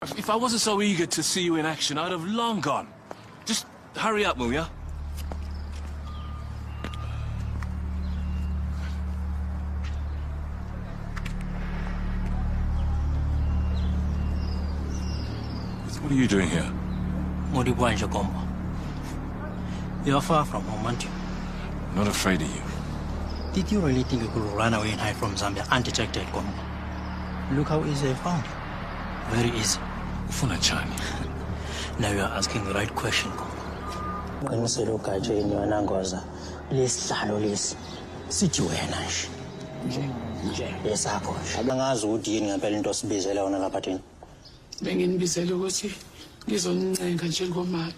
If I wasn't so eager to see you in action, I'd have long gone. Just hurry up, Muya. What are you doing here? Modibuanje Kombo. You are far from home, aren't you? I'm not afraid of you. Did you really think you could run away and hide from Zambia undetected, Kombo? Look how easy I found you. Very easy. Ufunachani. Now you are asking the right question, Kombo. Qiniselo gatsheni wena ngoza lesihlalo lesi sithi wena nje yesakho nje abangazi ukuthi yini ngempela into osibizela yona lapha thina benginibizela ukuthi ngizoncenga njengomama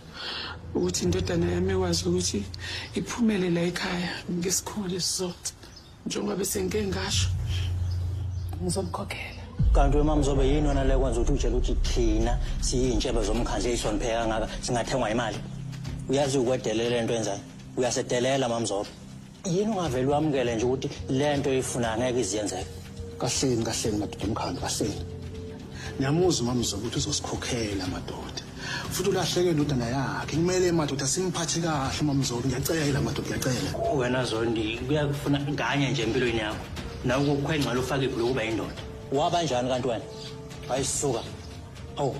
ukuthi indodana yami ekwazi ukuthi iphumele la ekhaya ngesikhulu lesizotha njengoba sengeke ngasho ngizomkhokhela kanti wemama zobe yini wona le kwenza ukuthi utshela ukuthi thina siyintshebe zomkhandle ezihlonipheka ngaka singathengwa imali uyazi ukwedelela lento enzayo uyasedelela mamzobo yini ungaveli wamukele nje ukuthi lento ifuna ngeke iziyenzeke kahleni madoda omkhanda kahleni ngiyamuza mamzobo ukuthi uzosikhokhela madoda futhi ulahleke indodana yakhe kumele madoda simphathe kahle mamzobo ngiyacela madoda ngiyacela wena Zondi kuyakufuna nganye nje empilweni yakho nawe ukukhwengcela ufake ibhulu kuba indoda wabanjani kanti wena ayisuka awu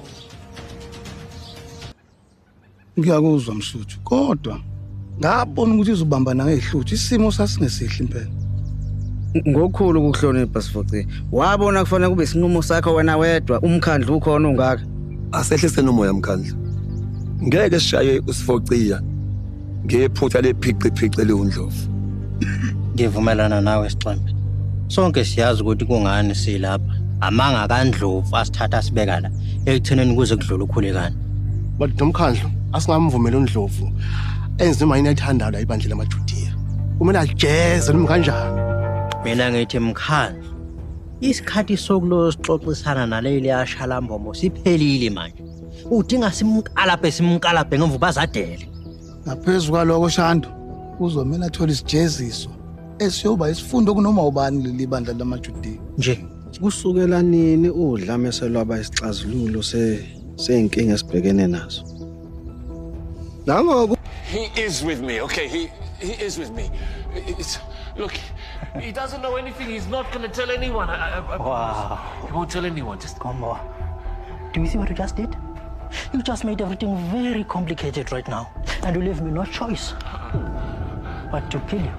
ngiyakuzwa Msuthu kodwa ngabona ukuthi izobambana ngehluthi isimo sasingesihle impela ngokukhulu ukuhlonipha Sifoci wabona kufanele kube isinqumo sakho wena wedwa umkhandlu ukhona ungaka asehlise nomoya umkhandlu ngeke sishaye uSifociya ngephutha lephiqiphiqe leundlovu ngivumelana nawe Sixwembe sonke siyazi ukuthi kungani silapha amanga kaNdlovu asithatha sibeka la ekutheneni kuze kudlula ukhulekani madoda omkhandlu asingamvumela uNdlovu enze imini ayithandayo la ibandla lamaJudiya kumele ajeze noma kanjani mina ngithi mkhandlu isikhathi sokulo sixoxisana naleli yashalambombo siphelile manje udinga simkalaphe ngemvu bazadele ngaphezulu kwaloko Shando uzomela athola isijeziso esiyoba isifundo kunoma ubani leli bandla lamaJudiya nje kusukela nini udlame selwaba isixazululo seyinkinga esibhekene nazo nangoku He is with me, okay? He is with me. Look, he doesn't know anything. He's not going to tell anyone. Wow. He won't tell anyone. Just come on. Do you see what you just did? You just made everything very complicated right now. And you leave me no choice but to kill you.